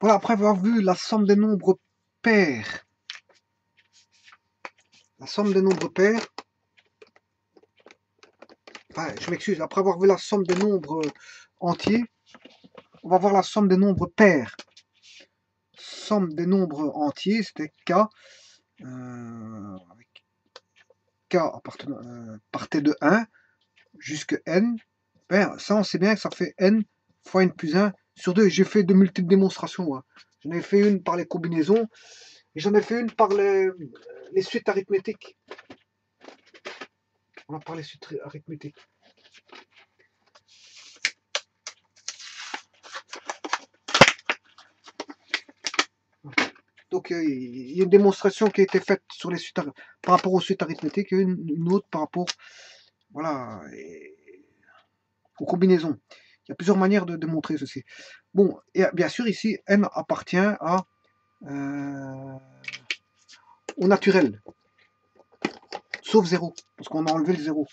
Voilà, après avoir vu la somme des nombres pairs, enfin, je m'excuse, après avoir vu la somme des nombres entiers, on va voir la somme des nombres pairs. Somme des nombres entiers, c'était K, avec K partait de 1 jusqu'à N. Ben, ça, on sait bien que ça fait N fois N plus 1 sur 2. J'ai fait de multiples démonstrations. Hein. J'en ai fait une par les combinaisons et j'en ai fait une par les suites arithmétiques. On va parler des suites arithmétiques. Donc, il y a une démonstration qui a été faite sur les suites par rapport aux suites arithmétiques et une autre par rapport voilà, aux combinaisons. Il y a plusieurs manières de démontrer ceci. Bon, et bien sûr, ici, n appartient à, au naturel, sauf 0, parce qu'on a enlevé le 0.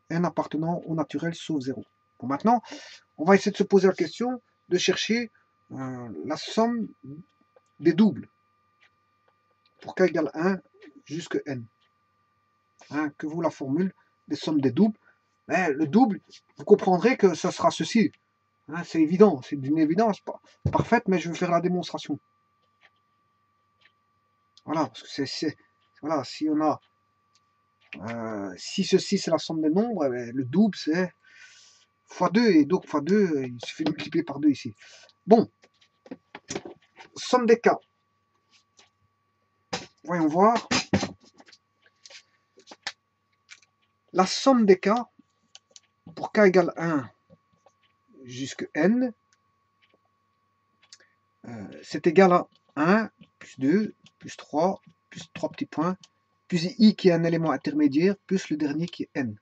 N appartenant au naturel, sauf 0. Bon, maintenant, on va essayer de se poser la question de chercher la somme des doubles pour k égale 1 jusqu'à n. Hein, que vaut la formule des sommes des doubles? Mais le double, vous comprendrez que ça sera ceci. Hein, c'est évident, c'est d'une évidence pas parfaite, mais je vais faire la démonstration. Voilà, parce que voilà, si on a si ceci c'est la somme des nombres, le double c'est x2, et donc x2, il suffit de multiplier par 2 ici. Bon, somme des cas. Voyons voir. La somme des cas pour k égale 1 jusqu'à n, c'est égal à 1 plus 2 plus 3 plus 3 petits points plus i qui est un élément intermédiaire plus le dernier qui est n.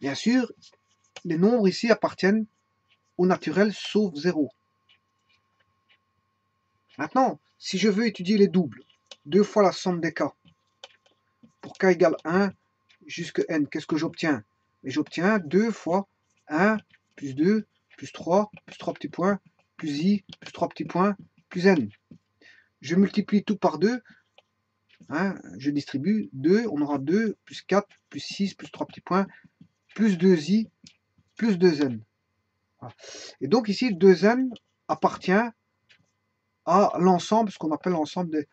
Bien sûr, les nombres ici appartiennent au naturel sauf 0. Maintenant, si je veux étudier les doubles, 2 fois la somme des cas pour k égale 1 jusqu'à n, qu'est-ce que j'obtiens? J'obtiens 2 fois 1 plus 2 plus 3 petits points plus i plus 3 petits points plus n. Je multiplie tout par 2, hein, je distribue 2, on aura 2 plus 4 plus 6 plus 3 petits points plus 2i plus 2n. Voilà. Et donc ici 2n appartient à l'ensemble, ce qu'on appelle l'ensemble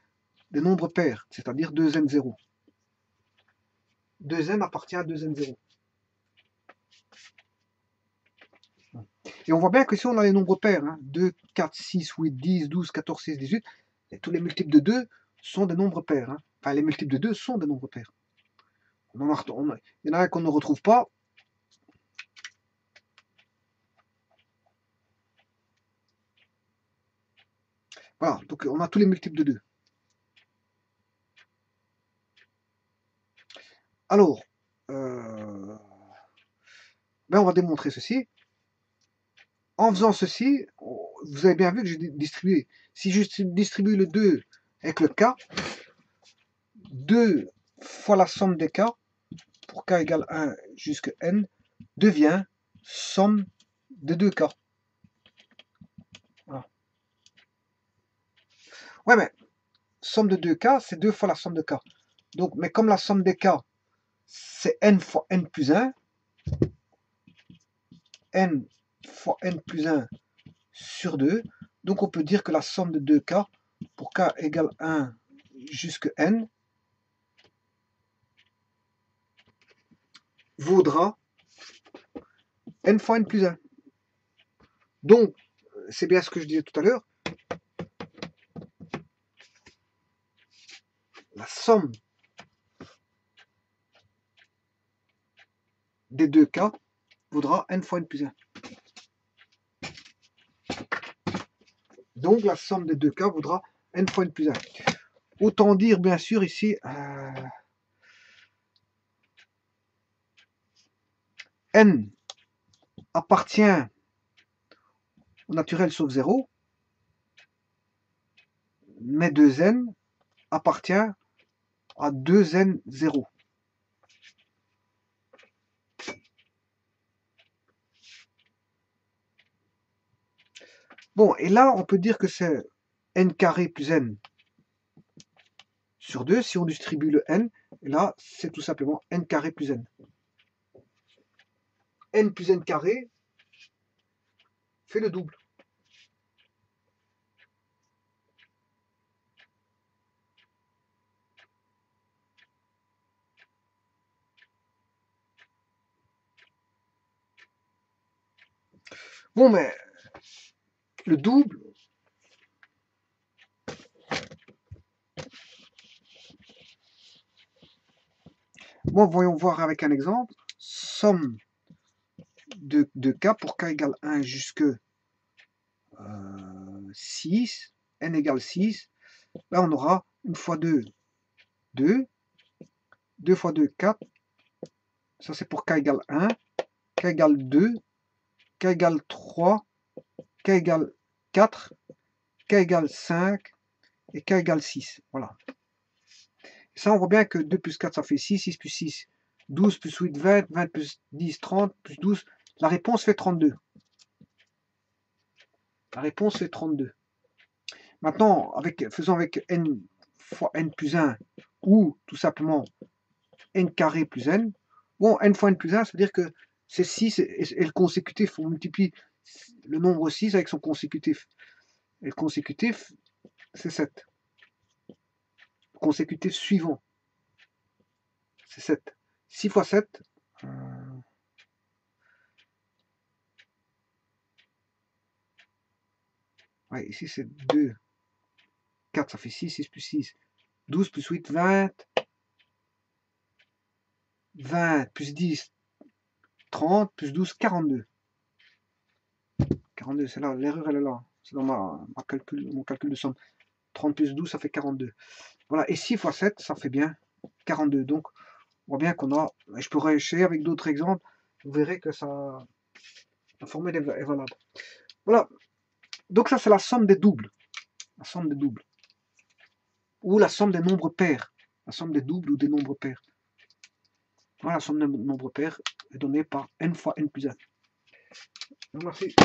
des nombres pairs, c'est-à-dire 2n0. 2n appartient à 2n0. Et on voit bien que si on a les nombres pairs, hein, 2, 4, 6, 8, 10, 12, 14, 16, 18, et tous les multiples de 2 sont des nombres pairs. Hein. Enfin, les multiples de 2 sont des nombres pairs. Il y en a un qu'on ne retrouve pas. Voilà, donc on a tous les multiples de 2. Alors, ben on va démontrer ceci. En faisant ceci, vous avez bien vu que j'ai distribué. Si je distribue le 2 avec le k, 2 fois la somme des k, pour k égale 1 jusqu'à n, devient somme de 2k. Voilà. Ouais, mais somme de 2k, c'est 2 fois la somme de k. Donc, mais comme la somme des k, c'est n fois n plus 1, n fois n plus 1 sur 2, donc on peut dire que la somme de 2k, pour k égale 1 jusqu'à n, vaudra n fois n plus 1. Donc, c'est bien ce que je disais tout à l'heure, la somme des deux cas vaudra n fois n plus 1. Donc, la somme des deux cas vaudra n fois n plus 1. Autant dire, bien sûr, ici, n appartient au naturel sauf 0, mais 2n appartient à 2n0. Bon, et là, on peut dire que c'est n carré plus n sur 2, si on distribue le n, et là, c'est tout simplement n carré plus n. N plus n carré fait le double. Bon, mais le double, bon, voyons voir avec un exemple. Somme de k pour k égale 1 jusque 6, n égale 6. Là, on aura 1 fois 2, 2. 2 fois 2, 4. Ça, c'est pour k égale 1. K égale 2. K égale 3. K égale 4. K égale 5. Et k égale 6. Voilà. Ça, on voit bien que 2 plus 4, ça fait 6. 6 plus 6, 12 plus 8, 20. 20 plus 10, 30. Plus 12. La réponse fait 32. La réponse fait 32. Maintenant, faisons avec n fois n plus 1, ou tout simplement n carré plus n. Bon, n fois n plus 1, ça veut dire que c'est 6 et le consécutif. On multiplie le nombre 6 avec son consécutif. Et le consécutif, c'est 7. Le consécutif suivant, c'est 7. 6 fois 7, ouais, ici c'est 2. 4, ça fait 6. 6 plus 6, 12 plus 8, 20. 20 plus 10, 30, plus 12, 42. 42, c'est là, l'erreur elle est là. C'est dans mon calcul de somme. 30 plus 12, ça fait 42. Voilà, et 6 fois 7, ça fait bien 42. Donc, on voit bien qu'on a, je pourrais essayer avec d'autres exemples, vous verrez que la formule est valable. Voilà, donc ça c'est la somme des doubles. La somme des doubles. Ou la somme des nombres pairs. La somme des doubles ou des nombres pairs. Voilà, la somme des nombres pairs est donnée par n fois n plus 1. Merci.